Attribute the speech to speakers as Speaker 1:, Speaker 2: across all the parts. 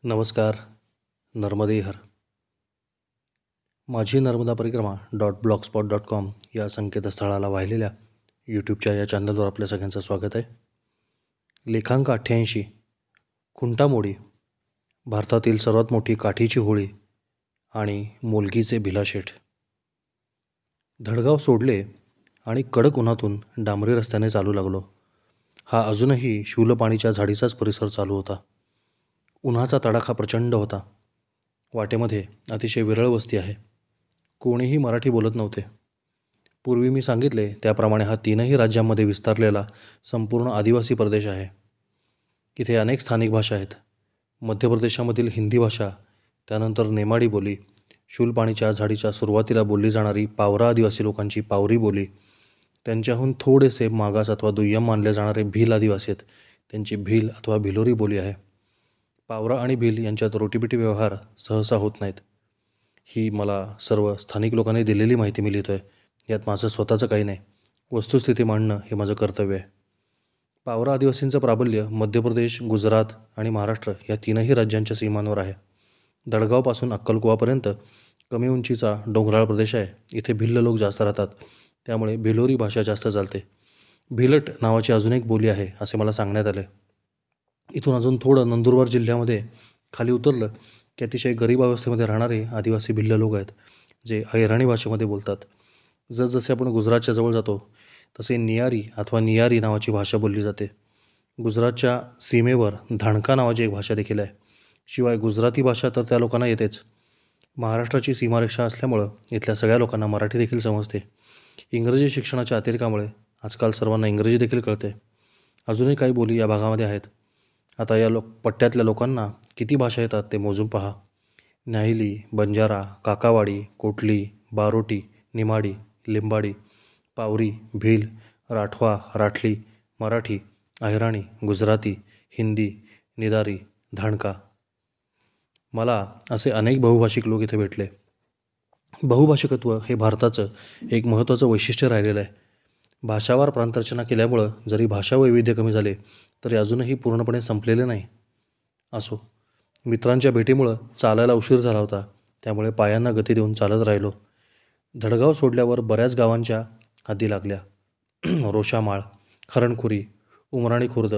Speaker 1: नमस्कार. नर्मदे हर. माझी नर्मदा परिक्रमा .blogspot.com या संकेतस्थळाला वाहिलेल्या यूट्यूबच्या या चॅनलवर आपल्या सगळ्यांचं स्वागत आहे. लेखांक 88. खुंटामोडी, भारतातील सर्वात मोठी काठीची होळी आणि मोलगीचे भिलाशेठ. धडगाव सोडले आणि कडक उन्हातून डांबरी रस्त्याने चालू लागलो. हा अजूनही शूलपाणीच्या झाडीचाच परिसर चालू होता. उन्हाचा तडाखा प्रचंड होता. वाटेमध्ये अतिशय विरळ वस्ती आहे. कोणीही मराठी बोलत नव्हते. पूर्वी मी सांगितले त्याप्रमाणे हा 3ही राज्यांमध्ये विस्तारलेला संपूर्ण आदिवासी प्रदेश आहे. इथे अनेक स्थानिक भाषा आहेत. मध्य प्रदेशामधील हिंदी भाषा, त्यानंतर नेमाडी बोली, शूलपाणीच्या झाडीच्या सुरुवातीला बोलली जाणारी पावरा आदिवासी लोकांची पावरी बोली, त्यांच्याहून थोडेसे मागास अथवा दुय्यम मानले जाणारे भील आदिवासी आहेत, त्यांची भील अथवा भिलोरी बोली आहे. पावरा आणि भील यांच्यात रोटीपिटी व्यवहार सहसा होत नाहीत. ही मला सर्व स्थानिक लोकांनी दिलेली माहिती मी लिहितो आहे. यात माझं स्वतःचं काही नाही. वस्तुस्थिती मांडणं हे माझं कर्तव्य आहे. पावरा आदिवासींचं प्राबल्य मध्य प्रदेश, गुजरात आणि महाराष्ट्र या 3ही राज्यांच्या सीमांवर आहे. दडगावपासून अक्कलकुवापर्यंत कमी उंचीचा डोंगराळ प्रदेश आहे. इथे भिल्ल लोक जास्त राहतात, त्यामुळे भिलोरी भाषा जास्त चालते. भिलट नावाची अजून एक बोली आहे असे मला सांगण्यात आले. इथून अजून थोडं नंदुरबार जिल्ह्यामध्ये खाली उतरलं की अतिशय गरीब अवस्थेमध्ये राहणारे आदिवासी भिल्ल लोक आहेत, जे अहिराणी भाषेमध्ये बोलतात. जसजसे आपण गुजरातच्या जवळ जातो तसे नियारी अथवा नियारी नावाची भाषा बोलली जाते. गुजरातच्या सीमेवर धाणका नावाची एक भाषा देखील आहे. शिवाय गुजराती भाषा तर त्या लोकांना येतेच. महाराष्ट्राची सीमारेषा असल्यामुळं इथल्या सगळ्या लोकांना मराठी देखील समजते. इंग्रजी शिक्षणाच्या अतिरेकामुळे आजकाल सर्वांना इंग्रजी देखील कळते. अजूनही काही बोली या भागामध्ये आहेत. आता या पट्ट्यातल्या लोकांना किती भाषा येतात ते मोजून पहा. न्याहिली, बंजारा, काकावाडी, कोटली, बारोटी, निमाडी, लिंबाडी, पावरी, भील, राठवा, राठली, मराठी, अहिराणी, गुजराती, हिंदी, निदारी, धाणका. मला असे अनेक बहुभाषिक लोक इथे भेटले. बहुभाषिकत्व हे भारताचं एक महत्त्वाचं वैशिष्ट्य राहिलेलं आहे. भाषावार प्रांतरचना केल्यामुळं जरी भाषा वैविध्य कमी झाले तरी अजूनही पूर्णपणे संपलेले नाही. असो, मित्रांच्या भेटीमुळं चालायला उशीर झाला होता, त्यामुळे पायांना गती देऊन चालत राहिलो. धडगाव सोडल्यावर बऱ्याच गावांच्या हद्दी लागल्या. रोशामाळ, हरणखुरी, उमराणी खुर्द,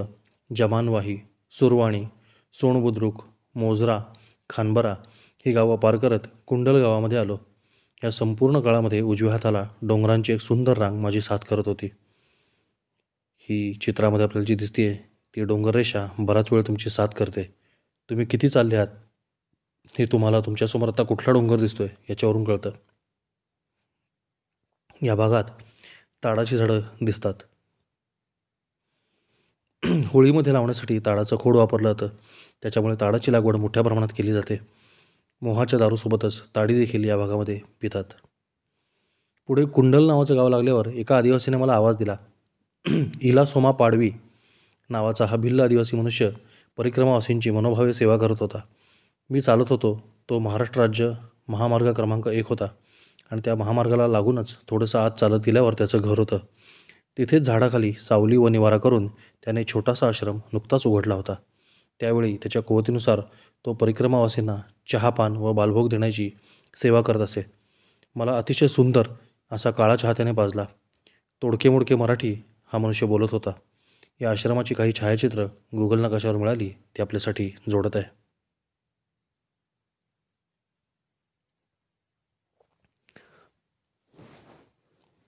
Speaker 1: जमानवाही, सुरवाणी, सोनबुद्रुक, मोजरा, खानबरा ही गावं पार करत कुंडल गावामध्ये आलो. या संपूर्ण काळामध्ये उजव्या हाताला डोंगरांची एक सुंदर रांग माझी साथ करत होती. ही चित्रामध्ये आपल्याला जी दिसते ती डोंगररेषा बराच वेळ तुमची साथ करते. तुम्ही किती चालले आहात हे तुम्हाला तुमच्यासमोर आता कुठला डोंगर दिसतोय याच्यावरून कळतं. या भागात ताडाची झाडं दिसतात. होळीमध्ये लावण्यासाठी ताडाचं खोड वापरलं जातं, त्याच्यामुळे ताडाची लागवड मोठ्या प्रमाणात केली जाते. मोहाच्या दारूसोबतच ताडी देखील या भागामध्ये पितात. पुढे कुंडल नावाचं गाव लागल्यावर एका आदिवासीने मला आवाज दिला. इला सोमा पाडवी नावाचा हा भिल्ल आदिवासी मनुष्य परिक्रमावासींची मनोभावे सेवा करत होता. मी चालत होतो. तो महाराष्ट्र राज्य महामार्ग क्रमांक 1 होता आणि त्या महामार्गाला लागूनच थोडंसं आत चालत गेल्यावर त्याचं घर होतं. तिथेच झाडाखाली सावली व निवारा करून त्याने छोटासा आश्रम नुकताच उघडला होता. त्यावेळी त्याच्या कुवतीनुसार तो परिक्रमावासींना चहापान व बालभोग देण्याची सेवा करत असे. मला अतिशय सुंदर असा काळा चहा त्याने पाजला. तोडके मोडके मराठी हा मनुष्य बोलत होता. या आश्रमाची काही छायाचित्र गुगल नकाशावर मिळाली, ती आपल्यासाठी जोडत आहे.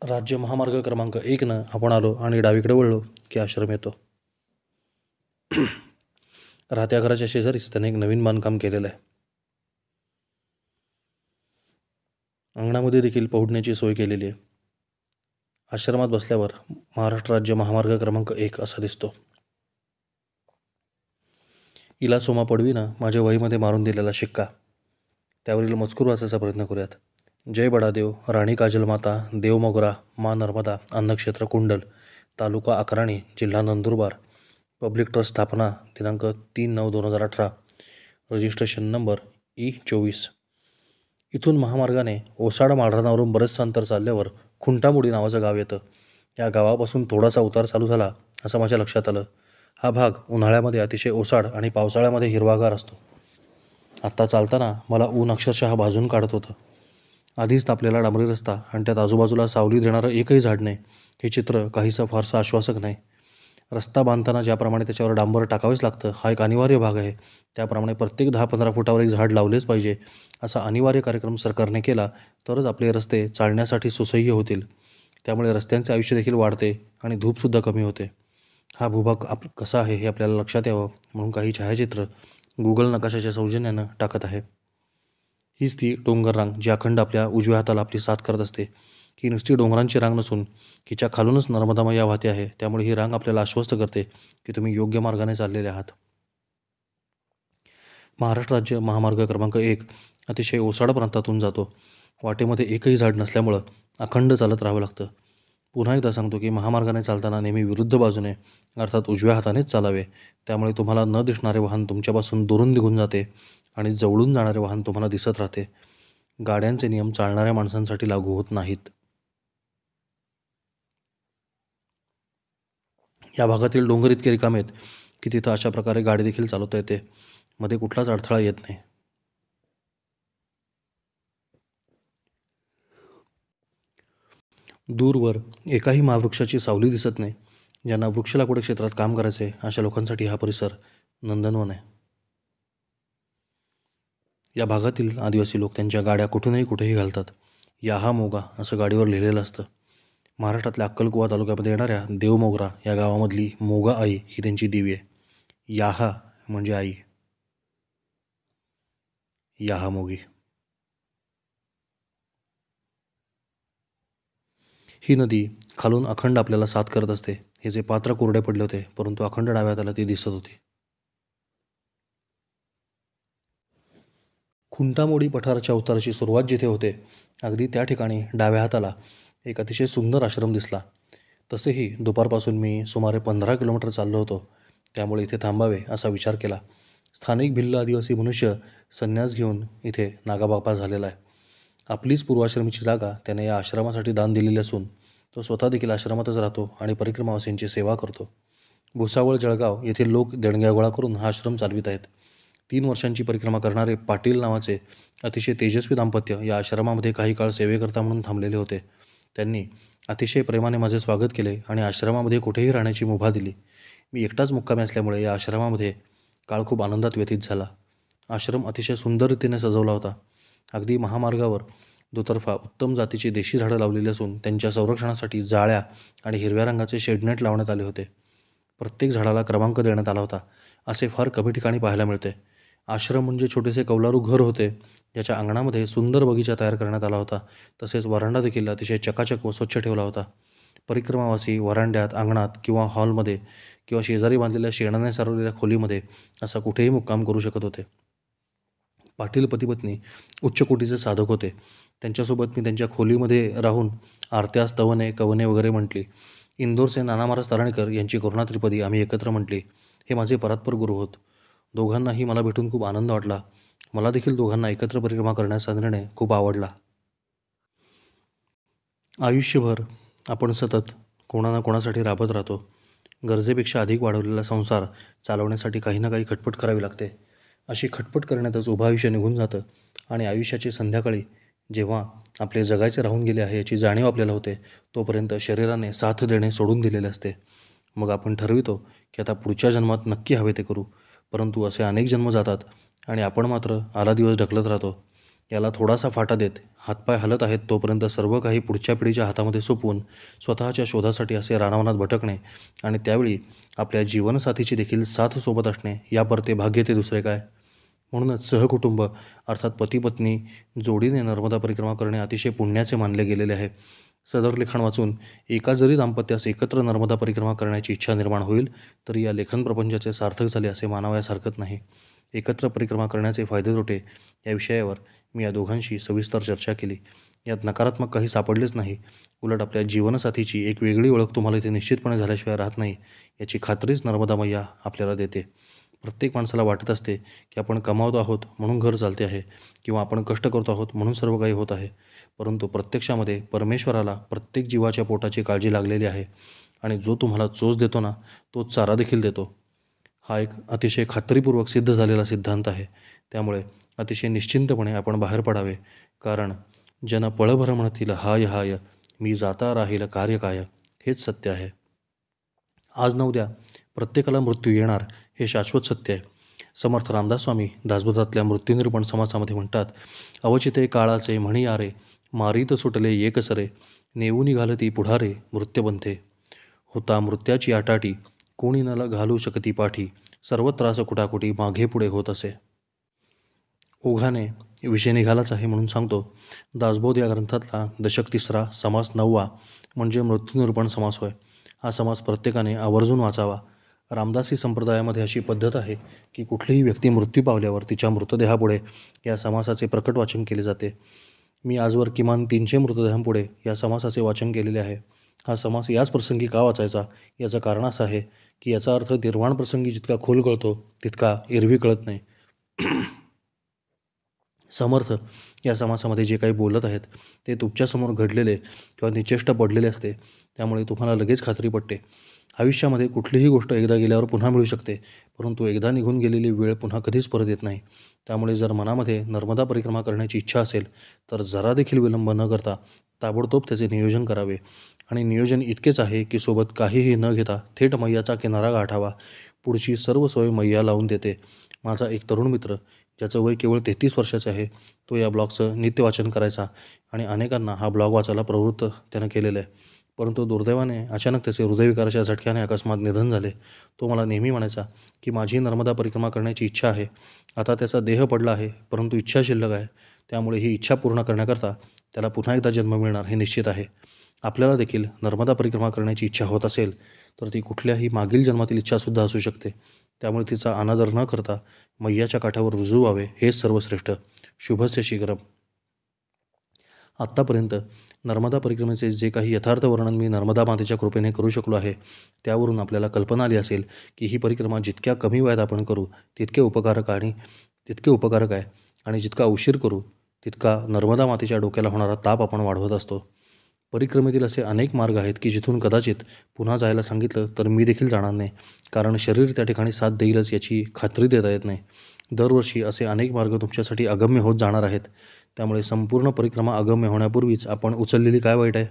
Speaker 1: राज्य महामार्ग क्रमांक 1 आपण आलो आणि डावीकडे वळलो की आश्रम येतो. राहत्या घराच्या शेजारीच त्याने एक नवीन बांधकाम केलेलं आहे. अंगणामध्ये देखील पोहण्याची सोय केलेली आहे. आश्रमात बसल्यावर महाराष्ट्र राज्य महामार्ग क्रमांक 1 असा दिसतो. इला सोमा पडवीनं माझ्या वहीमध्ये मारून दिलेला शिक्का, त्यावरील मजकूर वाचायचा प्रयत्न करूयात. जय बडादेव, राणी काजलमाता, देवमोगरा, मा नर्मदा, अन्नक्षेत्र कुंडल, तालुका अक्राणी, जिल्हा नंदुरबार, पब्लिक ट्रस्ट स्थापना दिनांक 3/9/2018, रजिस्ट्रेशन नंबर E24. इथून महामार्गाने ओसाड माळरानावरून बरेचसं अंतर चालल्यावर खुंटामोडी नावाचं गाव येतं. या गावापासून थोडासा उतार चालू झाला असं माझ्या लक्षात आलं. हा भाग उन्हाळ्यामध्ये अतिशय ओसाड आणि पावसाळ्यामध्ये हिरवागार असतो. आत्ता चालताना मला ऊन अक्षरशः भाजून काढत होतं. आधीच तापलेला डांबरी रस्ता आणि त्यात आजूबाजूला सावली देणारं एकही झाड नाही. हे चित्र काहीसं फारसं आश्वासक नाही. रस्ता बांधताना ज्याप्रमाणे त्याच्यावर डांबर टाकावेच लागतं, हा एक अनिवार्य भाग आहे. त्याप्रमाणे प्रत्येक 10-15 फुटावर एक झाड लावलेच पाहिजे, असा अनिवार्य कार्यक्रम सरकारने केला तरच आपले रस्ते चालण्यासाठी सुसह्य होतील. त्यामुळे रस्त्यांचे आयुष्य देखील वाढते आणि धूपसुद्धा कमी होते. हा भूभाग कसा आहे हे आपल्याला लक्षात यावं म्हणून काही छायाचित्र गुगल नकाशाच्या सौजन्यानं टाकत आहे. हीच ती डोंगर रांग जी अखंड आपल्या उजव्या हाताला आपली साथ करत असते. ही नुसती डोंगरांची रांग नसून हिच्या खालूनच नर्मदा मैया वाहते आहे. त्यामुळे ही रांग आपल्याला आश्वस्त करते की तुम्ही योग्य मार्गाने चाललेले आहात. महाराष्ट्र राज्य महामार्ग क्रमांक 1 अतिशय ओसाड प्रांतातून जातो. वाटेमध्ये एकही झाड नसल्यामुळं अखंड चालत राहावं लागतं. पुन्हा एकदा सांगतो की महामार्गाने चालताना नेहमी विरुद्ध बाजूने अर्थात उजव्या हातानेच चालावे. त्यामुळे तुम्हाला न दिसणारे वाहन तुमच्यापासून दुरून निघून जाते आणि जवळून जाणारे वाहन तुम्हाला दिसत राहते. गाड्यांचे नियम चालणाऱ्या माणसांसाठी लागू होत नाहीत. या भागातील डोंगर इतके रिकामे आहेत की तिथं अशा प्रकारे गाडी देखील चालवता येते. मध्ये कुठलाच अडथळा येत नाही. दूरवर एकाही महावृक्षाची सावली दिसत नाही. ज्यांना वृक्ष लागवड क्षेत्रात काम करायचे अशा लोकांसाठी हा परिसर नंदनवन आहे. या भागातील आदिवासी लोक त्यांच्या गाड्या कुठूनही कुठेही घालतात. याहा मोगा असं गाडीवर लिहिलेलं असतं. महाराष्ट्रातल्या अक्कलकुवा तालुक्यामध्ये येणाऱ्या देवमोगरा या गावामधली मोगा आई ही त्यांची देवी आहे. याहा म्हणजे आई, याहा मोगी. ही नदी खालून अखंड आपल्याला साथ करत असते. हे जे पात्र कोरडे पडले होते परंतु अखंड डाव्या हाताला ती दिसत होती. खुंटामोडी पठाराच्या उताराची सुरुवात जिथे होते अगदी त्या ठिकाणी डाव्या हाताला एक अतिशय सुंदर आश्रम दिसला. तसेही दुपारपासून मी सुमारे 15 किलोमीटर चाललो होतो. त्यामुळे इथे थांबावे असा विचार केला. स्थानिक भिल्ल आदिवासी मनुष्य संन्यास घेऊन इथे नागाबापा झालेला आहे. आपलीच पूर्वाश्रमीची जागा त्याने या आश्रमासाठी दान दिलेली असून तो स्वतः देखील आश्रमातच राहतो आणि परिक्रमावासींची सेवा करतो. भुसावळ जळगाव येथील लोक देणग्या गोळा करून हा आश्रम चालवित आहेत. 3 वर्षांची परिक्रमा करणारे पाटील नावाचे अतिशय तेजस्वी दाम्पत्य या आश्रमामध्ये काही काळ सेवेकरता म्हणून थांबलेले होते. त्यांनी अतिशय प्रेमाने माझे स्वागत केले आणि आश्रमामध्ये कुठेही राहण्याची मुभा दिली. मी एकटाच मुक्कामी असल्यामुळे या आश्रमामध्ये काळ खूप आनंदात व्यतीत झाला. आश्रम अतिशय सुंदर रीतीने सजवला होता. अगदी महामार्गावर दुतर्फा उत्तम जातीची देशी झाडं लावलेली असून त्यांच्या संरक्षणासाठी जाळ्या आणि हिरव्या रंगाचे शेडनेट लावण्यात आले होते. प्रत्येक झाडाला क्रमांक देण्यात आला होता. असे फार कमी ठिकाणी पाहायला मिळते. आश्रम म्हणजे छोटेसे कौलारू घर होते ज्याच्या अंगणामध्ये सुंदर बगीचा तयार करण्यात आला होता. तसेच वरांडा देखील अतिशय चकाचक व स्वच्छ ठेवला होता. परिक्रमावासी वरांड्यात, अंगणात किंवा हॉलमध्ये किंवा शेजारी बांधलेल्या शेणाने सारवलेल्या खोलीमध्ये असा कुठेही मुक्काम करू शकत होते. पाटील पतिपत्नी उच्च कोटीचे साधक होते. त्यांच्यासोबत मी त्यांच्या खोलीमध्ये राहून आरत्या, स्तवने, कवने वगैरे म्हटली. इंदोरचे नाना महाराज तराणीकर यांची करुणा त्रिपदी आम्ही एकत्र म्हटली. हे माझे परात्पर गुरु होत. दोघांनाही मला भेटून खूप आनंद वाटला. मला देखील दोघांना एकत्र परिक्रमा करण्याचा निर्णय खूप आवडला. आयुष्यभर आपण सतत कोणा ना कोणासाठी राबत राहतो. गरजेपेक्षा अधिक वाढवलेला संसार चालवण्यासाठी काही ना काही खटपट करावी लागते. अशी खटपट करण्यातच उभं आयुष्य निघून जातं आणि आयुष्याची संध्याकाळी जेव्हा आपले जगायचे राहून गेले आहे याची जाणीव आपल्याला होते तोपर्यंत शरीराने साथ देणे सोडून दिलेले असते. मग आपण ठरवितो की आता पुढच्या जन्मात नक्की हवे ते करू. परंतु असे अनेक जन्म जातात आणि आपण मात्र आला दिवस ढकलत राहतो. याला थोडासा फाटा देत हातपाय हलत आहेत तोपर्यंत सर्व काही पुढच्या पिढीच्या हातामध्ये सोपवून स्वतःच्या शोधासाठी असे रानावनात भटकणे आणि त्यावेळी आपल्या जीवनसाथीची देखील साथ सोबत असणे यापरते भाग्य ते दुसरे काय. म्हणूनच सहकुटुंब अर्थात पती पत्नी जोडीने नर्मदा परिक्रमा करणे अतिशय पुण्याचे मानले गेलेले आहे. सदर लेखन वाचून एका जरी दाम्पत्यास एकत्र नर्मदा परिक्रमा करण्याची इच्छा निर्माण होईल तरी या लेखन प्रपंचाचे सार्थक झाले असे मानावयास हरकत नाही. एकत्र परिक्रमा करण्याचे फायदे तोटे या विषयावर मी या दोघांशी सविस्तर चर्चा केली. यात नकारात्मक काही सापडलेच नाही. उलट आपल्या जीवनसाथीची एक वेगळी ओळख तुम्हाला इथे निश्चितपणे झाल्याशिवाय राहत नाही याची खात्रीच नर्मदा मैया आपल्याला देते. प्रत्येक माणसाला वाटत असते की आपण कमावतो आहोत म्हणून घर चालते आहे किंवा आपण कष्ट करतो आहोत म्हणून सर्व काही होत आहे. परंतु प्रत्यक्षामध्ये परमेश्वराला प्रत्येक जीवाच्या पोटाची काळजी लागलेली आहे आणि जो तुम्हाला चोच देतो ना तोच चारा देखील देतो. हा एक अतिशय खात्रीपूर्वक सिद्ध झालेला सिद्धांत आहे. त्यामुळे अतिशय निश्चिंतपणे आपण बाहेर पडावे. कारण जन पळभर म्हणतील हाय हाय, मी जाता राहील कार्य काय, हेच सत्य आहे. आज न उद्या प्रत्येकाला मृत्यू येणार हे शाश्वत सत्य आहे. समर्थ रामदास स्वामी दासबोधातल्या मृत्यूनिरूपण समासामध्ये म्हणतात, अवचिते काळाचे म्हणी आरे, मारीत सुटले एकसरे, नेऊन घालती पुढारे मृत्युबंधे. होता मृत्याची आटाटी, कोणी न घालू शकती पाठी, सर्व त्रास कुटाकुटी मागे पुढे होत असे. ओघाने विषय निघालाच आहे म्हणून सांगतो. दासबोध या ग्रंथातला दशक 3 समास 9 म्हणजे मृत्यूनिरूपण समास होय. हा समास प्रत्येकाने आवर्जून वाचावा. रामदासी संप्रदायामध्ये अशी पद्धत आहे की कुठलीही व्यक्ती मृत्यू पावल्यावर तिच्या मृतदेहापुढे या समासाचे प्रकट वाचन केले जाते. मी आजवर किमान 300 मृतदेहांपुढे या समासाचे वाचन केलेले आहे. हा समास याच प्रसंगी का वाचायचा याचं कारण असं आहे की याचा अर्थ निर्वाण प्रसंगी जितका खोल कळतो तितका एरवी कळत नाही. समर्थ या समासामध्ये जे काही बोलत आहेत ते तुमच्यासमोर घडलेले किंवा निचेष्ट पडलेले असते. त्यामुळे तुम्हाला लगेच खात्री पडते. आयुष्यामध्ये कुठलीही गोष्ट एकदा गेल्यावर पुन्हा मिळू शकते, परंतु एकदा निघून गेलेली वेळ पुन्हा कधीच परत येत नाही. त्यामुळे जर मनामध्ये नर्मदा परिक्रमा करण्याची इच्छा असेल तर जरा देखील विलंब न करता ताबडतोब त्याचे नियोजन करावे. आणि नियोजन इतकेच आहे की सोबत काहीही न घेता थेट मैयाचा किनारा गाठावा. पुढची सर्व सोय मैया लावून देते. माझा एक तरुण मित्र, ज्याचं वय केवळ 33 वर्षाचे आहे, तो या ब्लॉगचं नित्यवाचन करायचा आणि अनेकांना हा ब्लॉग वाचायला प्रवृत्त त्यानं केलेलं आहे. परंतु दुर्दैवाने अचानक त्याचे हृदयविकाराच्या झटक्याने अकस्मात निधन झाले. तो मला नेहमी म्हणायचा की माझी नर्मदा परिक्रमा करण्याची इच्छा आहे. आता त्याचा देह पडला आहे, परंतु इच्छा शिल्लक आहे. त्यामुळे ही इच्छा पूर्ण करण्याकरता त्याला पुन्हा एकदा जन्म मिळणार हे निश्चित आहे. आपल्याला देखील नर्मदा परिक्रमा करण्याची इच्छा होत असेल तर ती कुठल्याही मागील जन्मातील इच्छासुद्धा असू शकते. त्यामुळे तिचा अनादर न करता मैयाच्या काठावर रुजू व्हावे हेच सर्वश्रेष्ठ. शुभस्य शीघ्रम. आत्तापर्यंत नर्मदा परिक्रमेचे जे काही यथार्थ वर्णन मी नर्मदा मातेच्या कृपेने करू शकलो आहे, त्यावरून आपल्याला कल्पना आली असेल की ही परिक्रमा जितक्या कमी वयात आपण करू तितके उपकारक आहे आणि जितका उशीर करू तितका नर्मदा मातेच्या डोक्याला होणारा ताप आपण वाढवत असतो. परिक्रमेतील असे अनेक मार्ग आहेत की जिथून कदाचित पुन्हा जायला सांगितलं तर मी देखील जाणार नाही, कारण शरीर त्या ठिकाणी साथ देईलच याची खात्री देता येत नाही. दरवर्षी असे अनेक मार्ग तुमच्यासाठी अगम्य होत जाणार आहेत. त्यामुळे संपूर्ण परिक्रमा अगम्य होण्यापूर्वीच आपण उचललेली काय वाईट आहे.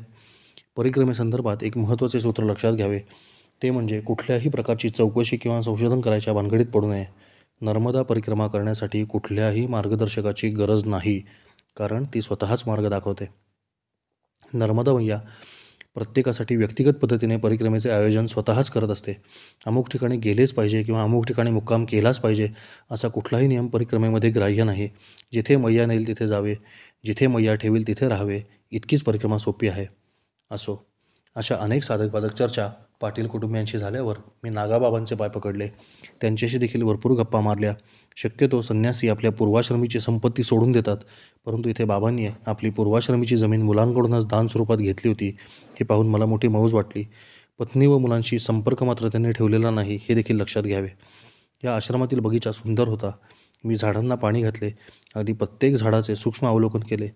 Speaker 1: परिक्रमेसंदर्भात एक महत्त्वाचे सूत्र लक्षात घ्यावे, ते म्हणजे कुठल्याही प्रकारची चौकशी किंवा संशोधन करायच्या भानगडीत पडू नये. नर्मदा परिक्रमा करण्यासाठी कुठल्याही मार्गदर्शकाची गरज नाही, कारण ती स्वतःच मार्ग दाखवते. नर्मदा मैया प्रत्येकासाठी व्यक्तिगत पद्धतीने परिक्रमेचे आयोजन स्वतःच करत असते. अमुक ठिकाणी गेलेच पाहिजे किंवा अमुक ठिकाणी मुक्काम केलाच पाहिजे असा कुठलाही नियम परिक्रमेमध्ये ग्राह्य नाही. जिथे मैया नेईल तिथे जावे, जिथे मैया ठेवील तिथे राहावे, इतकीच परिक्रमा सोपी आहे. असो, अशा अनेक साधकबाधक चर्चा पाटील कुटुंबियांशी झाल्यावर मी नागाबाबांचे पाय पकडले. त्यांच्याशी देखील भरपूर गप्पा मारल्या. शक्यतो संन्यासी आपल्या पूर्वाश्रमीची संपत्ती सोडून देतात, परंतु इथे बाबांनी आपली पूर्वाश्रमीची जमीन मुलांकडूनच दान स्वरूपात घेतली होती हे पाहून मला मोठी मौज वाटली. पत्नी व मुलांशी संपर्क मात्र त्यांनी ठेवलेला नाही हे देखील लक्षात घ्यावे. या आश्रमातील बगीचा सुंदर होता. मी झाडांना पाणी घातले. अगदी प्रत्येक झाडाचे सूक्ष्म अवलोकन केले.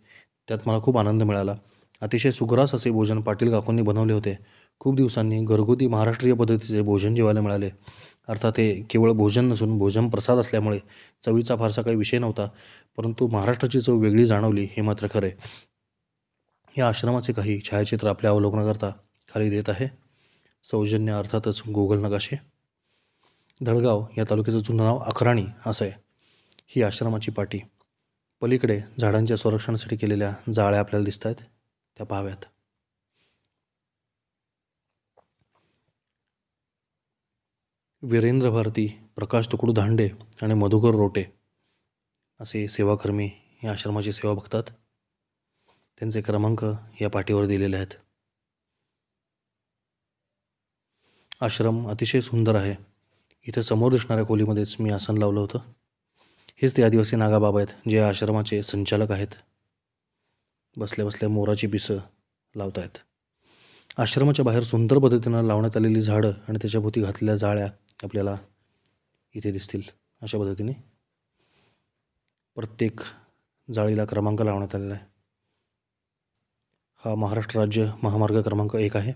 Speaker 1: त्यात मला खूप आनंद मिळाला. अतिशय सुग्रास असे भोजन पाटील काकूंनी बनवले होते. खूप दिवसांनी घरगुती महाराष्ट्रीय पद्धतीचे भोजन जेवायला मिळाले. अर्थात हे केवळ भोजन नसून भोजन प्रसाद असल्यामुळे चवीचा फारसा काही विषय नव्हता, परंतु महाराष्ट्राची चव वेगळी जाणवली हे मात्र खरे. या आश्रमाचे काही छायाचित्र आपल्या अवलोकनाकरता खाली देत आहे. सौजन्य अर्थातच गुगल नकाशे. धडगाव या तालुक्याचं जुनं नाव अखराणी असं आहे. ही आश्रमाची पाटी. पलीकडे झाडांच्या संरक्षणासाठी केलेल्या जाळ्या आपल्याला दिसत आहेत, त्या पाहाव्यात. वीरेंद्र भारती, प्रकाश तुकडू धांडे आणि मधुकर रोटे असे सेवाकर्मी या आश्रमाची सेवा बघतात. त्यांचे क्रमांक या पाटीवर दिलेले आहेत. आश्रम अतिशय सुंदर आहे. इथं समोर दिसणाऱ्या खोलीमध्येच मी आसन लावलं होतं. हेच ते आदिवासी नागाबाबा आहेत जे या आश्रमाचे संचालक आहेत. बसल्या बसल्या मोराची पिसं लावत आहेत. आश्रमाच्या बाहेर सुंदर पद्धतीनं लावण्यात आलेली झाडं आणि त्याच्याभोवती घातलेल्या जाळ्या आपल्याला इथे दिसतील. अशा पद्धतीने प्रत्येक जाळीला क्रमांक लावण्यात आलेला आहे. हा महाराष्ट्र राज्य महामार्ग क्रमांक 1 आहे.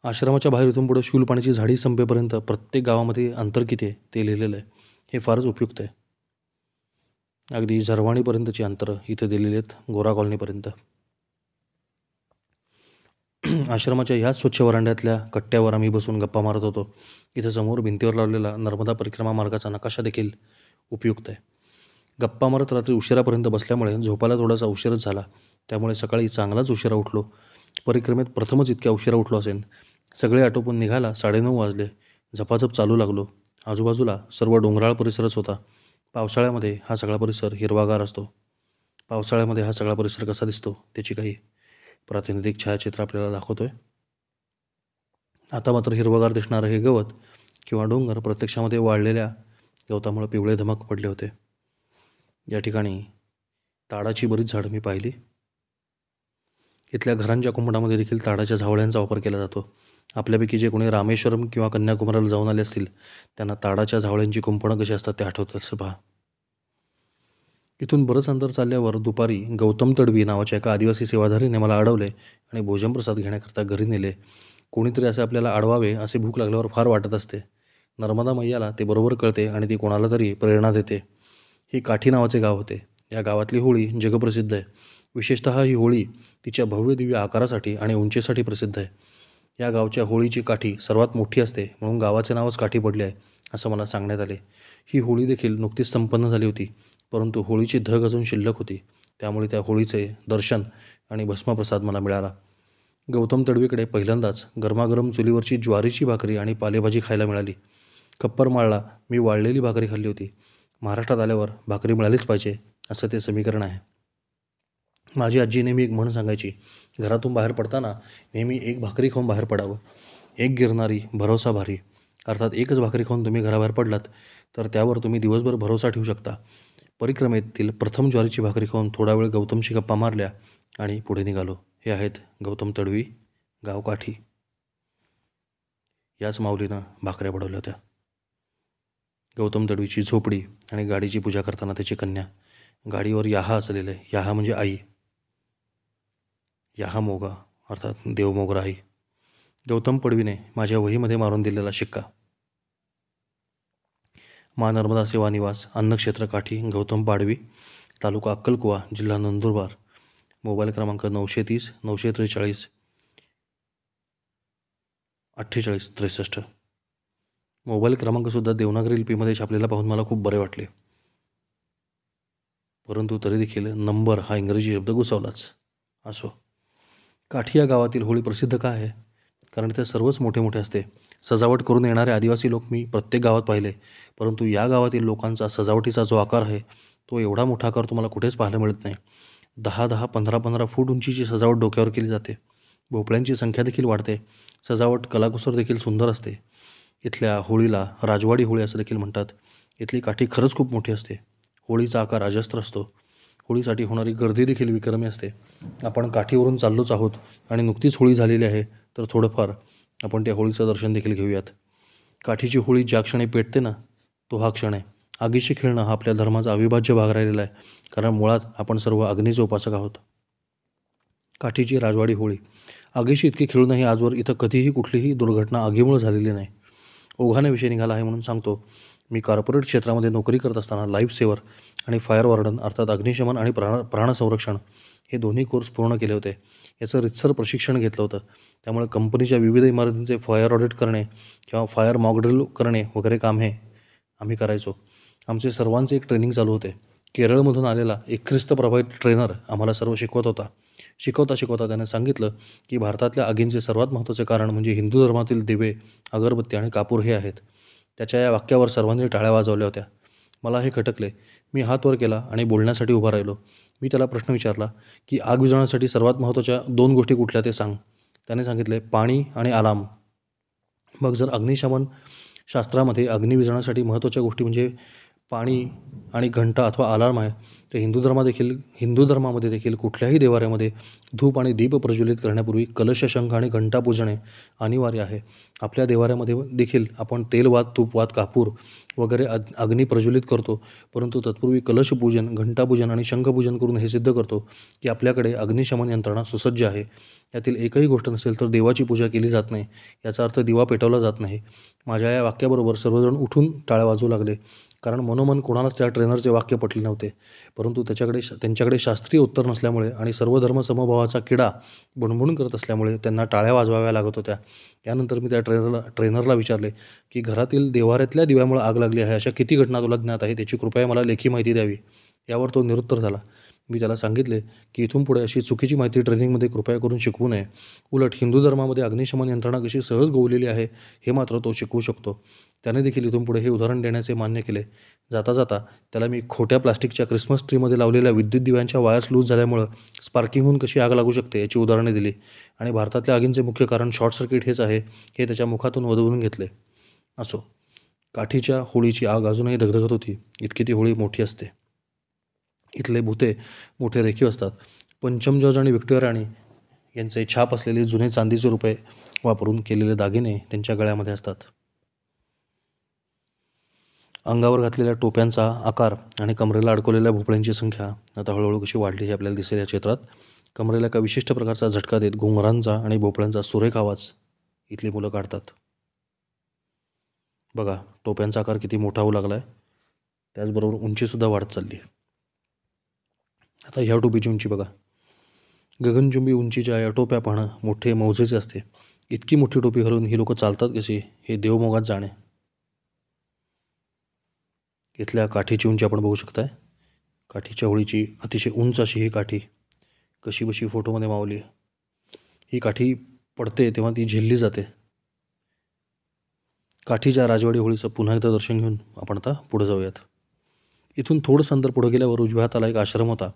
Speaker 1: आश्रमाच्या बाहेर इथून पुढे शूलपाण्याची झाडी संपेपर्यंत प्रत्येक गावामध्ये अंतर किती आहे ते लिहिलेलं आहे. हे फारच उपयुक्त आहे. अगदी झरवाणीपर्यंतची अंतरं इथे दिलेली आहेत, गोरा कॉलनीपर्यंत. आश्रमाच्या ह्याच स्वच्छ वरांड्यातल्या कट्ट्यावर आम्ही बसून गप्पा मारत होतो. इथं समोर भिंतीवर लावलेला नर्मदा परिक्रमा मार्गाचा नकाशा देखील उपयुक्त आहे. गप्पा मारत रात्री उशिरापर्यंत बसल्यामुळे झोपायला थोडासा उशीरच झाला. त्यामुळे सकाळी चांगलाच उशिरा उठलो. परिक्रमेत प्रथमच इतक्या उशिरा उठलो असेन. सगळे आटोपून निघायला 9:30 वाजले. झपाझप चालू लागलो. आजूबाजूला सर्व डोंगराळ परिसरच होता. पावसाळ्यामध्ये हा सगळा परिसर हिरवागार असतो. पावसाळ्यामध्ये हा सगळा परिसर कसा दिसतो त्याची काही प्रातिनिधिक छायाचित्र आपल्याला दाखवतोय. आता मात्र हिरवगार दिसणारं हे गवत किंवा डोंगर प्रत्यक्षामध्ये वाळलेल्या गवतामुळे पिवळे धमक पडले होते. या ठिकाणी ताडाची बरीच झाडं मी पाहिली. इथल्या घरांच्या कुंपणामध्ये देखील ताडाच्या झावळ्यांचा वापर केला जातो. आपल्यापैकी जे कोणी रामेश्वरम किंवा कन्याकुमारीला जाऊन आले असतील त्यांना ताडाच्या झावळ्यांची कुंपणं कशी असतात ते आठवतं असं पहा. इथून बरंच अंतर चालल्यावर दुपारी गौतम तडवी नावाच्या एका आदिवासी सेवाधारीने मला अडवले आणि भोजनप्रसाद घेण्याकरता घरी नेले. कोणीतरी असे आपल्याला अडवावे असे भूक लागल्यावर फार वाटत असते. नर्मदा मैयाला ते बरोबर कळते आणि ती कोणाला तरी प्रेरणा देते. ही काठी नावाचे गाव होते. या गावातली होळी जगप्रसिद्ध आहे. विशेषतः ही होळी तिच्या भव्य दिव्य आकारासाठी आणि उंचीसाठी प्रसिद्ध आहे. या गावच्या होळीची काठी सर्वात मोठी असते म्हणून गावाचे नावच काठी पडले आहे असं मला सांगण्यात आले. ही होळी देखील नुकतीच संपन्न झाली होती, परंतु होळीची धग अजून शिल्लक होती. त्यामुळे त्या होळीचे दर्शन आणि भस्मप्रसाद मला मिळाला. गौतम तडवीकडे पहिल्यांदाच गरमागरम चुलीवरची ज्वारीची भाकरी आणि पालेभाजी खायला मिळाली. कप्परमाळला मी वाळलेली भाकरी खाल्ली होती. महाराष्ट्रात आल्यावर भाकरी मिळालीच पाहिजे असं ते समीकरण आहे. माझी आजी नेहमी एक म्हण सांगायची, घरातून बाहेर पडताना नेहमी एक भाकरी खाऊन बाहेर पडावं. एक गिरणारी भरोसा भारी. अर्थात एकच भाकरी खाऊन तुम्ही घराबाहेर पडलात तर त्यावर तुम्ही दिवसभर भरोसा ठेवू शकता. परिक्रमेतील प्रथम ज्वारीची भाकरी खाऊन थोडा वेळ गौतमशी गप्पा मारल्या आणि पुढे निघालो. हे आहेत गौतम तडवी, गावकाठी. याच माऊलीनं भाकऱ्या पडवल्या होत्या. गौतम तडवीची झोपडी आणि गाडीची पूजा करताना त्याची कन्या. गाडीवर याहा असलेलं आहे. याहा म्हणजे आई. याहा मोगा अर्थात देवमोगरा आई. गौतम पडवीने माझ्या वहीमध्ये मारून दिलेला शिक्का. मा नर्मदा सेवा निवास, अन्नक्षेत्र काठी, गौतम पाडवी, तालुका अक्कलकुवा, जिल्हा नंदुरबार. मोबाईल क्रमांक 930 943 4863. मोबाईल क्रमांकसुद्धा देवनागरी लिपीमध्ये छापलेला पाहून मला खूप बरे वाटले, परंतु तरी देखील नंबर हा इंग्रजी शब्द घुसवलाच. असो. काठी या गावातील होळी प्रसिद्ध का आहे? कारण ते सर्वच मोठे मोठे असते. सजावट करून येणारे आदिवासी लोक मी प्रत्येक गावात पाहिले, परंतु या गावातील लोकांचा सजावटीचा जो आकार आहे तो एवढा मोठा आकार तुम्हाला कुठेच पाहायला मिळत नाही. 10-10, 15-15 फूट उंचीची सजावट डोक्यावर केली जाते. भोपळ्यांची संख्या देखील वाढते. सजावट कलाकुसर देखील सुंदर असते. इथल्या होळीला राजवाडी होळी असं देखील म्हणतात. इथली काठी खरंच खूप मोठी असते. होळीचा आकार अजस्त्र असतो. होळीसाठी होणारी गर्दी देखील विक्रमी असते. आपण काठीवरून चाललोच आहोत आणि नुकतीच होळी झालेली आहे, तर थोडंफार आपण त्या होळीचं दर्शन देखील घेऊयात. काठीची होळी ज्या क्षणी पेटते ना, तो हा क्षण आहे. आगीशी खेळणं हा आपल्या धर्माचा अविभाज्य भाग राहिलेला आहे, कारण मुळात आपण सर्व अग्नीचे उपासक आहोत. काठीची राजवाडी होळी. आगीशी इतकी खेळूनही आजवर इथं कधीही कुठलीही दुर्घटना आगीमुळे झालेली नाही. ओघाने विषय निघाला आहे म्हणून सांगतो. मी कॉर्पोरेट क्षेत्रामध्ये नोकरी करत असताना लाईफ सेवर आणि फायर वॉर्डन अर्थात अग्निशमन आणि प्राणसंरक्षण हे दोन्ही कोर्स पूर्ण केले होते. याचं रितसर प्रशिक्षण घेतलं होतं. त्यामुळे कंपनीच्या विविध इमारतींचे फायर ऑडिट करणे किंवा फायर मॉक ड्रिल करणे वगैरे काम हे आम्ही करायचो. आमचे सर्वांचे एक ट्रेनिंग चालू होते. केरळमधून आलेला एक ख्रिस्तप्रभावित ट्रेनर आम्हाला सर्व शिकवत होता. शिकवता त्याने सांगितलं की भारतातल्या आगींचे सर्वात महत्त्वाचे कारण म्हणजे हिंदू धर्मातील दिवे, अगरबत्ती आणि कापूर हे आहेत. त्याच्या या वाक्यावर सर्वांनी टाळ्या वाजवल्या होत्या. मला हे खटकले. मी हात वर केला आणि बोलण्यासाठी उभा राहिलो. मी त्याला प्रश्न विचारला की आग विझवण्यासाठी सर्वात महत्त्वाच्या 2 गोष्टी कुठल्या ते सांग. त्याने सांगितले, पाणी आणि अलार्म. मग जर अग्निशमन शास्त्रामध्ये अग्नी विझवण्यासाठी महत्त्वाच्या गोष्टी म्हणजे पाणी आणि घंटा अथवा अलार्म आहे, ते हिंदू धर्मामध्ये देखील कुठल्याही देवाऱ्यामध्ये धूप आणि दीप प्रज्वलित करण्यापूर्वी कलश, शंख आणि घंटा पूजणे अनिवार्य आहे. आपल्या देवाऱ्यामध्ये देखील आपण तेलवात, तूपवात, कापूर वगैरे अग्नी प्रज्वलित करतो, परंतु तत्पूर्वी कलशपूजन, घंटापूजन आणि शंखपूजन करून हे सिद्ध करतो की आपल्याकडे अग्निशमन यंत्रणा सुसज्ज आहे. यातील एकही गोष्ट नसेल तर देवाची पूजा केली जात नाही, याचा अर्थ दिवा पेटवला जात नाही. माझ्या या वाक्याबरोबर सर्वजण उठून टाळ्या वाजवू लागले, कारण मनोमन कोणालाच त्या ट्रेनरचे वाक्य पटले नव्हते. परंतु त्यांच्याकडे शास्त्रीय उत्तर नसल्यामुळे आणि सर्व धर्म समभावाचा किडा बुणबुण करत असल्यामुळे त्यांना टाळ्या वाजवाव्या लागत होत्या. यानंतर मी त्या ट्रेनरला विचारले की घरातील देव्हाऱ्यातल्या दिव्यामुळे आग लागली आहे अशा किती घटना तुला ज्ञात आहे, त्याची कृपया मला लेखी माहिती द्यावी. यावर तो निरुत्तर झाला. मी त्याला सांगितले की इथून पुढे अशी चुकीची माहिती ट्रेनिंगमध्ये कृपया करून शिकवू नये. उलट हिंदू धर्मामध्ये अग्निशमन यंत्रणा कशी सहज गोवलेली आहे हे मात्र तो शिकवू शकतो. त्याने देखील इथून पुढे हे उदाहरण देण्याचे मान्य केले. जाता जाता त्याला मी खोट्या प्लास्टिकच्या क्रिसमस ट्रीमध्ये लावलेल्या विद्युत दिव्यांच्या वायर्स लूज झाल्यामुळं स्पार्किंग होऊन कशी आग लागू शकते याची उदाहरणे दिली आणि भारतातल्या आगींचे मुख्य कारण शॉर्ट सर्किट हेच आहे हे त्याच्या मुखातून वदवून घेतले. असो, काठीच्या होळीची आग अजूनही धगधगत होती, इतकी ती होळी मोठी असते. इथले भुते मोठे रेखीव असतात. पंचम जॉर्ज आणि व्हिक्टोरिया राणी यांचे छाप असलेले जुने चांदीचे रुपये वापरून केलेले दागिने त्यांच्या गळ्यामध्ये असतात. अंगावर घातलेल्या टोप्यांचा आकार आणि कमरेला अडकवलेल्या भोपळ्यांची संख्या आता हळूहळू कशी वाढली हे आपल्याला दिसेल. या चित्रात कमरेला एका विशिष्ट प्रकारचा झटका देत घुंगरांचा आणि भोपळ्यांचा सुरेख आवाज इथली मुलं काढतात. बघा, टोप्यांचा आकार किती मोठा होऊ लागला आहे, त्याचबरोबर उंचीसुद्धा वाढत चालली. आता ह्या टोपीची उंची बघा, गगनचुंबी उंचीच्या या टोप्या पाहणं मोठे मौजेचे असते. इतकी मोठी टोपी घालून ही लोक चालतात कशी हे देवमोगात जाणे. इथल्या काठीची उंची आपण बघू शकताय. काठीच्या होळीची अतिशय उंच अशी ही काठी कशी बशी फोटोमध्ये मावली. ही काठी पडते तेव्हा ती झेलली जाते. काठीच्या राजवाडी होळीचं पुन्हा एकदा दर्शन घेऊन आपण आता पुढे जाऊयात. इथून थोडंसं अंतर पुढे गेल्यावर उजव्या हाताला एक आश्रम होता.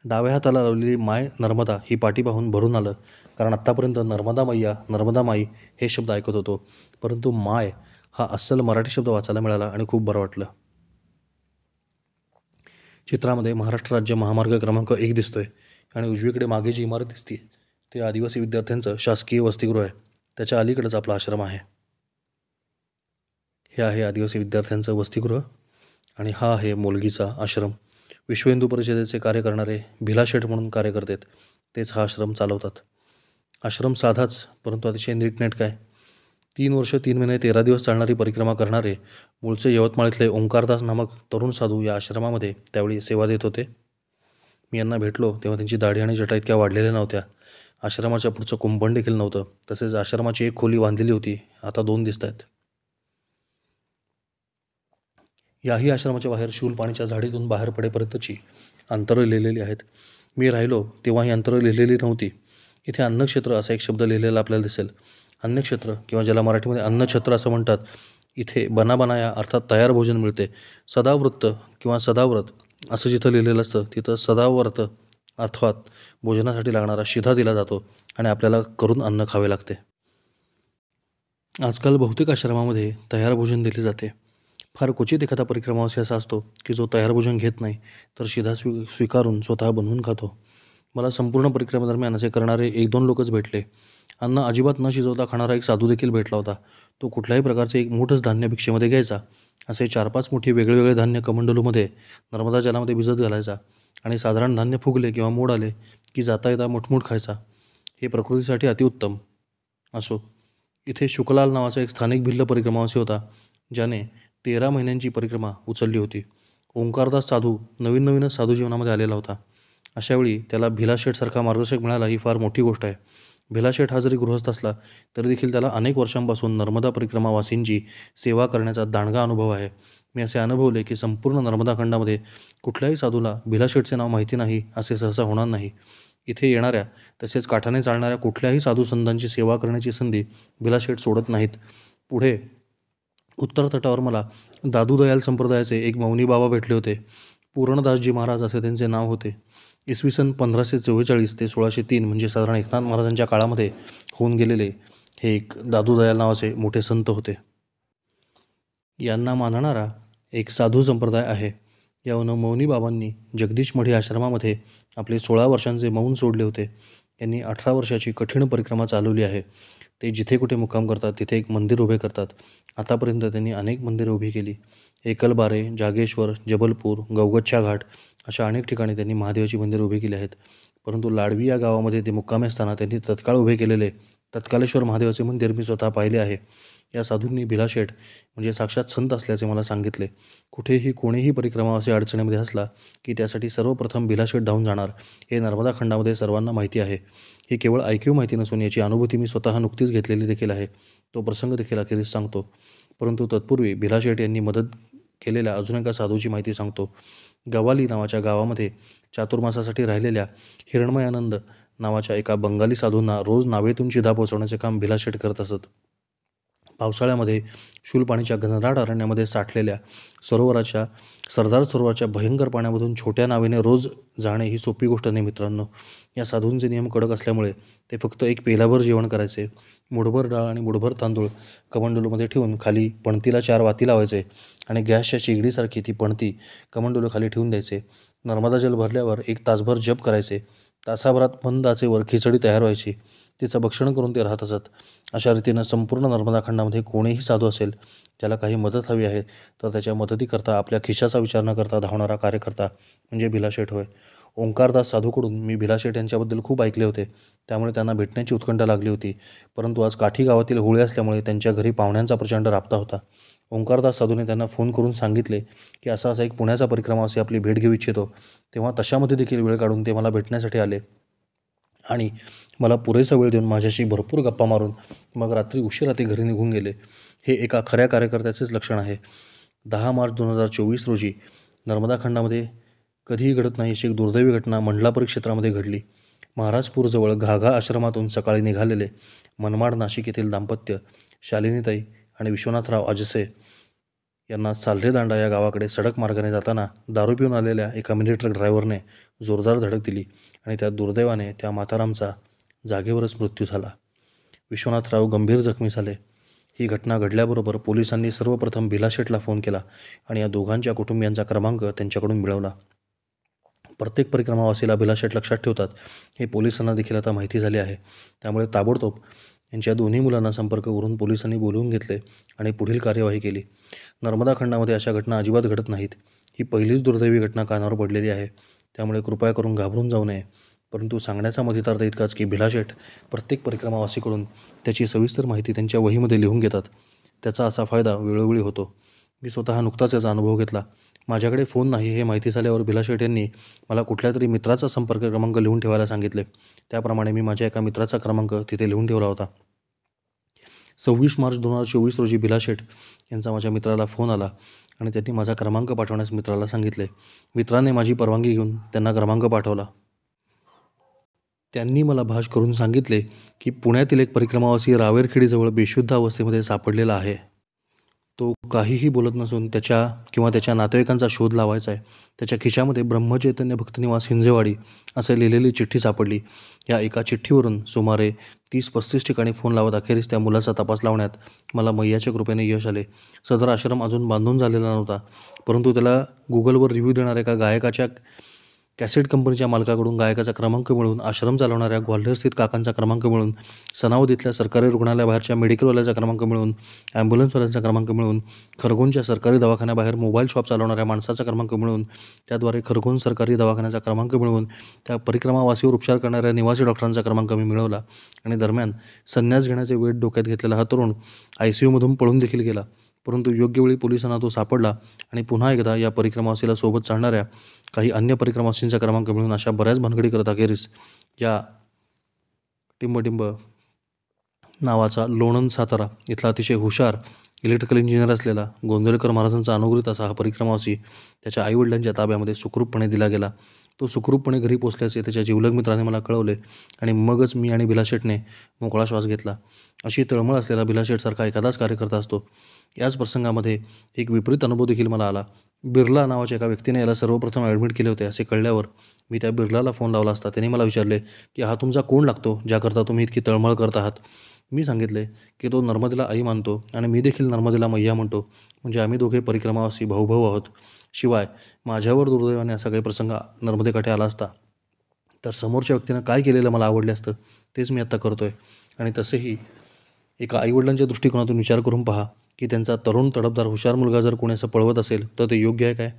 Speaker 1: डाव्या हाताला लावलेली माय नर्मदा ही पाठी पाहून भरून आलं, कारण आत्तापर्यंत नर्मदा मैया, नर्मदा माई हे शब्द ऐकत होतो, परंतु माय हा अस्सल मराठी शब्द वाचायला मिळाला आणि खूप बरं वाटलं. चित्रामध्ये महाराष्ट्र राज्य महामार्ग क्रमांक 1 दिसतोय आणि उजवीकडे मागे जी इमारत दिसते ते आदिवासी विद्यार्थ्यांचं शासकीय वसतिगृह आहे. त्याच्या अलीकडेच आपला आश्रम आहे. हे आहे आदिवासी विद्यार्थ्यांचं वसतिगृह आणि हा आहे मोलगीचा आश्रम. विश्व हिंदू परिषदेचे कार्य करणारे भिला शेठ म्हणून कार्य करतात, तेच हा आश्रम चालवतात. आश्रम साधाच परंतु अतिशय नीटनेटका आहे. 3 वर्ष 3 महिने 13 दिवस चालणारी परिक्रमा करणारे मूळचे यवतमाळीतले ओंकारदास नामक तरुण साधू या आश्रमामध्ये त्यावेळी सेवा देत होते. मी यांना भेटलो तेव्हा त्यांची दाढी आणि जटा इतक्या वाढलेल्या नव्हत्या. आश्रमाच्या पुढचं कुंपण देखील नव्हतं. तसेच आश्रमाची एक खोली बांधलेली होती, आता 2 दिसत आहेत. याही आश्रमाच्या बाहेर शूलपाणीच्या झाडीतून बाहेर पडेपर्यंतची अंतरं लिहिलेली आहेत. मी राहिलो तेव्हा ही अंतरं लिहिलेली नव्हती. इथे अन्नक्षेत्र असा एक शब्द लिहिलेला आपल्याला दिसेल. अन्नक्षेत्र किंवा ज्याला मराठीमध्ये अन्नछत्र असं म्हणतात, इथे बनाया अर्थात तयार भोजन मिळते. सदावृत्त किंवा सदाव्रत असं जिथं लिहिलेलं असतं तिथं सदाव्रत अर्थात भोजनासाठी लागणारा शिधा दिला जातो आणि आपल्याला करून अन्न खावे लागते. आजकाल बहुतेक आश्रमामध्ये तयार भोजन दिले जाते. फार क्वचित एखादा परिक्रमावासी असा असतो की जो तयार भोजन घेत नाही तर शिधा स्वीकारून स्वतः बनवून खातो. मला संपूर्ण परिक्रमेदरम्यान असे करणारे 1-2 लोकच भेटले. अन्न अजिबात न शिजवता खाणारा एक साधू देखील भेटला होता. तो कुठल्याही प्रकारचे एक मूठच धान्य भिक्षेमध्ये घ्यायचा. असे 4-5 मुठी वेगवेगळे धान्य कमंडलूमध्ये नर्मदा जलामध्ये भिजत घालायचा आणि साधारण धान्य फुगले किंवा मोड आले की जाता येता मुठमूठ खायचा. हे प्रकृतीसाठी अतिउत्तम. असो, इथे शुकलाल नावाचा एक स्थानिक भिल्ल परिक्रमावासी होता, ज्याने 13 महिन्यांची परिक्रमा उचलली होती. ओंकारदास साधू नवीनच साधू जीवनामध्ये आलेला होता. अशावेळी त्याला भिलाशेठसारखा मार्गदर्शक मिळाला ही फार मोठी गोष्ट आहे. भिलाशेठ हा जरी गृहस्थ असला तरी देखील त्याला अनेक वर्षांपासून नर्मदा परिक्रमावासींची सेवा करण्याचा दांडगा अनुभव आहे. मी असे अनुभवले की संपूर्ण नर्मदा खंडामध्ये कुठल्याही साधूला भिलाशेठचे नाव माहिती नाही असे सहसा होणार नाही. इथे येणाऱ्या तसेच काठाने चालणाऱ्या कुठल्याही साधू संतांची सेवा करण्याची संधी भिलाशेठ सोडत नाहीत. पुढे उत्तर तटावर मला दादू दयाल संप्रदायाचे एक मौनी बाबा भेटले होते. पूर्णदासजी महाराज असे त्यांचे नाव होते. इसवी सन 1544 ते 1603 म्हणजे साधारण एकनाथ महाराजांच्या काळामध्ये होऊन गेलेले हे एक दादू दयाल नावाचे मोठे संत होते. यांना मानणारा एक साधू संप्रदाय आहे. या मौनी बाबांनी जगदीश मढी आश्रमामध्ये आपले 16 वर्षांचे मौन सोडले होते. यांनी 18 वर्षाची कठीण परिक्रमा चालवली आहे. ते जिथे कुठे मुक्काम करतात तिथे एक मंदिर उभे करतात. आतापर्यंत त्यांनी अनेक मंदिरे उभी केली. एकलबारे, जागेश्वर, जबलपूर, गौगच्छा घाट अशा अनेक ठिकाणी त्यांनी महादेवाची मंदिरे उभी केली आहेत. परंतु लाडवी या गावामध्ये ते मुक्कामी असताना त्यांनी तत्काळ उभे केलेले तत्कालेश्वर महादेवाचे मंदिर मी स्वतः पाहिले आहे. या साधूंनी भिलाशेठ म्हणजे साक्षात संत असल्याचे मला सांगितले. कुठेही कोणीही परिक्रमा असे अडचणीमध्ये असला की त्यासाठी सर्वप्रथम भिलाशेठ धावून जाणार हे नर्मदा खंडामध्ये सर्वांना माहिती आहे. ही केवळ ऐकीव माहिती नसून याची अनुभूती मी स्वतः नुकतीच घेतलेली देखील आहे. तो प्रसंग देखील अखेरीस सांगतो. परंतु तत्पूर्वी भिलाशेठ यांनी मदत केलेल्या अजून एका साधूची माहिती सांगतो. गवाली नावाच्या गावामध्ये चातुर्मासासाठी राहिलेल्या हिरणमयानंद नावाच्या एका बंगाली साधूंना रोज नावेतून चिधा पोचवण्याचे काम भिलाशेठ करत असत. पावसाळ्यामध्ये शूलपाणीच्या घनदाट अरण्यामध्ये साठलेल्या सरदार सरोवराच्या भयंकर पाण्यामधून छोट्या नावेने रोज जाणे ही सोपी गोष्ट नाही मित्रांनो. या साधूंचे नियम कडक असल्यामुळे ते फक्त एक पेलाभर जेवण करायचे. मुठभर डाळ आणि मुठभर तांदूळ कमंडलूमध्ये ठेवून खाली पणतीला 4 वाती लावायचे आणि गॅसच्या शेगडीसारखी ती पणती कमंडलू खाली ठेवून द्यायचे. नर्मदा जल भरल्यावर 1 तासभर जप करायचे. तासाभरात मंद आचेवर खिचडी तयार व्हायची. तिचं भक्षण करून ते राहत असत. अशा रीतीनं संपूर्ण नर्मदा खंडामध्ये कोणीही साधू असेल ज्याला काही मदत हवी आहे तर त्याच्या मदतीकरता आपल्या खिशाचा विचार न करता धावणारा कार्यकर्ता म्हणजे भिलाशेठ होय. ओंकारदास साधूकडून मी भिलाशेठ यांच्याबद्दल खूप ऐकले होते. त्यामुळे त्यांना भेटण्याची उत्कंठा लागली होती. परंतु आज काठी गावातील होळी असल्यामुळे त्यांच्या घरी पाहुण्यांचा प्रचंड राबता होता. ओंकारदास साधूने त्यांना फोन करून सांगितले की असा एक पुण्याचा परिक्रमा असे आपली भेट घेऊ इच्छितो. तेव्हा तशामध्ये देखील वेळ काढून ते मला भेटण्यासाठी आले आणि मला पुरेसा वेळ देऊन माझ्याशी भरपूर गप्पा मारून मग रात्री उशिरा ते घरी निघून गेले. हे एका खऱ्या कार्यकर्त्याचेच लक्षण आहे. 10 मार्च 2024 रोजी नर्मदा खंडामध्ये कधीही घडत नाही अशी एक दुर्दैवी घटना मंडला परिक्षेत्रामध्ये घडली. महाराजपूरजवळ घाघा आश्रमातून सकाळी निघालेले मनमाड नाशिक येथील दाम्पत्य शालिनीताई आणि विश्वनाथराव अजसे यांना साल्हेदांडा या गावाकडे सडक मार्गाने जाताना दारू पिऊन आलेल्या एका मिनी ट्रक ड्रायव्हरने जोरदार धडक दिली आणि त्या दुर्दैवाने त्या मातारामचा जागेवरच मृत्यू झाला. विश्वनाथराव गंभीर जखमी झाले. ही घटना घडल्याबरोबर पोलिसांनी सर्वप्रथम भिलाशेठला फोन केला आणि या दोघांच्या कुटुंबियांचा क्रमांक त्यांच्याकडून मिळवला. प्रत्येक परिक्रमावासीला भिलाशेठ लक्षात ठेवतात हे पोलिसांना देखील आता माहिती झाले आहे. त्यामुळे ताबडतोब यांच्या दोन्ही मुलांना संपर्क करून पोलिसांनी बोलवून घेतले आणि पुढील कार्यवाही केली. नर्मदा खंडामध्ये अशा घटना अजिबात घडत नाहीत. ही पहिलीच दुर्दैवी घटना कानावर पडलेली आहे. त्यामुळे कृपया करून घाबरून जाऊ नये. परंतु सांगण्याचा मतितार्थ इतकाच की भिलाशेठ प्रत्येक परिक्रमावासीकडून त्याची सविस्तर माहिती त्यांच्या वहीमध्ये लिहून घेतात. त्याचा असा फायदा वेळोवेळी होतो. मी स्वतः नुकताच याचा अनुभव घेतला. माझ्याकडे फोन नाही हे माहिती झाल्यावर भिलाशेठ यांनी मला कुठल्यातरी मित्राचा संपर्क क्रमांक लिहून ठेवायला सांगितले. त्याप्रमाणे मी माझ्या एका मित्राचा क्रमांक तिथे लिहून ठेवला होता. 26 मार्च 2024 रोजी भिलाशेठ यांचा माझ्या मित्राला फोन आला आणि त्यांनी माझा क्रमांक पाठवण्यास मित्राला सांगितले. मित्राने माझी परवानगी घेऊन त्यांना क्रमांक पाठवला. त्यांनी मला भाष करून सांगितले की पुण्यातील एक परिक्रमावासी रावेरखेडीजवळ बेशुद्ध अवस्थेमध्ये सापडलेला आहे. तो काहीही बोलत नसून त्याच्या किंवा त्याच्या नातेवाईकांचा शोध लावायचा आहे. त्याच्या खिशामध्ये ब्रह्मचैतन्य भक्तनिवास हिंजेवाडी असे लिहिलेली चिठ्ठी सापडली. या एका चिठ्ठीवरून सुमारे 30-35 ठिकाणी फोन लावत अखेरीस त्या मुलाचा तपास लावण्यात मला मैयाच्या कृपेने यश आले. सदर आश्रम अजून बांधून झालेला नव्हता. परंतु त्याला गुगलवर रिव्ह्यू देणाऱ्या एका गायकाच्या कॅसेट कंपनीच्या मालकाकडून गायकाचा क्रमांक मिळून, आश्रम चालवणाऱ्या ग्वाल्हेरस्थित काकांचा क्रमांक मिळून, सनावद इथल्या सरकारी रुग्णालयाबाहेरच्या मेडिकलवाल्याचा क्रमांक मिळून, ॲम्ब्युलन्सवाल्यांचा क्रमांक मिळून, खरगोनच्या सरकारी दवाखान्याबाहेर मोबाईल शॉप चालवणाऱ्या माणसाचा क्रमांक मिळून, त्याद्वारे खरगोन सरकारी दवाखान्याचा क्रमांक मिळवून त्या परिक्रमावासीवर उपचार करणाऱ्या निवासी डॉक्टरांचा क्रमांक मी मिळवला आणि दरम्यान संन्यास घेण्याचे वेळ डोक्यात घेतलेला हा तरुण ICUमधून पळून देखील गेला. परंतु योग्य वेळी पोलिसांना तो सापडला आणि पुन्हा एकदा या परिक्रमावासीला सोबत चालणाऱ्या काही अन्य परिक्रमावासींचा क्रमांक मिळून अशा बऱ्याच भानगडी करत अखेरीस या टिंबटिंब नावाचा लोणंद सातारा इथला अतिशय हुशार इलेक्ट्रिकल इंजिनियर असलेला गोंदवलेकर महाराजांचा अनुग्रहित असा हा परिक्रमावासी त्याच्या आईवडिलांच्या ताब्यामध्ये सुखरूपपणे दिला गेला. तो सुखरूपपणे घरी पोचल्याचे त्याच्या जिवलग मित्राने मला कळवले आणि मगच मी आणि भिलाशेठने मोकळा श्वास घेतला. अशी तळमळ असलेला भिलाशेठसारखा एखादाच कार्यकर्ता असतो. याच प्रसंगामध्ये एक विपरीत अनुभव देखील मला आला. बिर्ला नावाच्या एका व्यक्तीने याला सर्वप्रथम ॲडमिट केले होते असे कळल्यावर मी त्या बिर्लाला फोन लावला असता त्याने मला विचारले की हा तुमचा कोण लागतो ज्याकरता तुम्ही इतकी तळमळ करत आहात. मी सांगितले की तो नर्मदेला आई मानतो आणि मी देखील नर्मदेला मैया म्हणतो. म्हणजे आम्ही दोघे परिक्रमावासी भाऊभाऊ आहोत. शिवाय माझ्यावर दुर्दैवाने असा काही प्रसंग नर्मदेकाठी आला असता तर समोरच्या व्यक्तीनं काय केलेलं मला आवडले असतं तेच मी आत्ता करतो आहे. आणि तसेही एका आईवडिलांच्या दृष्टिकोनातून विचार करून पहा की त्यांचा तरुण तडफदार हुशार मुलगा जर कोणी असं पळवत असेल तर ते योग्य आहे काय?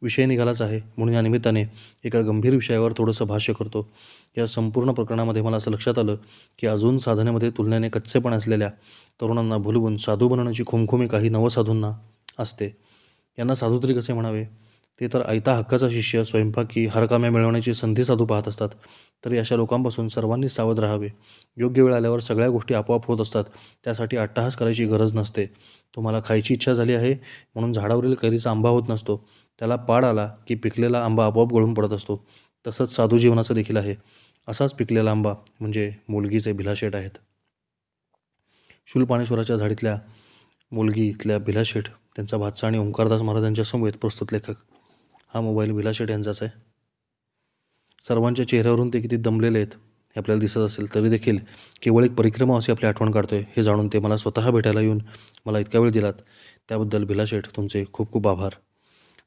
Speaker 1: विषय निघालाच आहे म्हणून या निमित्ताने एका गंभीर विषयावर थोडंसं भाष्य करतो. या संपूर्ण प्रकरणामध्ये मला असं लक्षात आलं की अजून साधनेमध्ये तुलनेने कच्चेपण असलेल्या तरुणांना भुलवून साधू बनवण्याची खुमखुमी काही नवसाधूंना असते. यांना साधू तरी कसे म्हणावे? ते तर आयता हक्काचा शिष्य स्वयंपाकी हरकाम्या मिळवण्याची संधी साधू पाहत असतात. तरी अशा लोकांपासून सर्वांनी सावध राहावे. योग्य वेळ आल्यावर सगळ्या गोष्टी आपोआप होत असतात. त्यासाठी अट्टाहास करायची गरज नसते. तुम्हाला खायची इच्छा झाली आहे म्हणून झाडावरील कैरीचा आंबा होत नसतो. त्याला पाड आला की पिकलेला आंबा आपोआप गळून पडत असतो. तसंच साधू जीवनाचं देखील आहे. असाच पिकलेला आंबा म्हणजे मुलगीचे भिलाशेठ आहेत. शूलपाणेश्वराच्या झाडीतल्या मुलगी इथल्या भिलाशेठ त्यांचा भाचा आणि ओंकारदास महाराजांच्या समवेत प्रस्तुत लेखक. हा मोबाईल भिलाशेठ यांचाच आहे. सर्वांच्या चेहऱ्यावरून ते किती दमलेले आहेत हे आपल्याला दिसत असेल तरी देखील केवळ एक परिक्रमावासी आपली आठवण काढतोय हे जाणून ते मला स्वतः भेटायला येऊन मला इतका वेळ दिलात त्याबद्दल भिलाशेठ तुमचे खूप खूप आभार.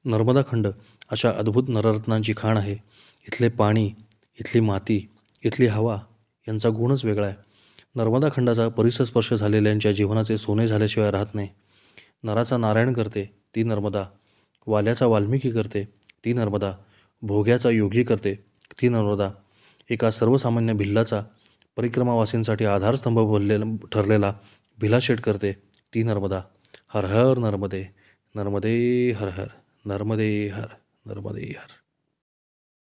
Speaker 1: नर्मदा खंड अशा अद्भुत नररत्नांची खाण आहे. इथले पाणी, इथली माती, इथली हवा यांचा गुणच वेगळा आहे. नर्मदा खंडाचा परिसस्पर्श झालेल्यांच्या जीवनाचे सोने झाल्याशिवाय राहत नाही. नराचा नारायण करते ती नर्मदा, वाल्याचा वाल्मिकी करते ती नर्मदा, भोग्याचा योगी करते ती नर्मदा, एका सर्वसामान्य भिल्लाचा परिक्रमावासींसाठी आधारस्तंभ ठरलेला भिलाशेठ करते ती नर्मदा. हर हर नर्मदे, नर्मदे हर हर, नर्मदे हर, नर्मदे हर.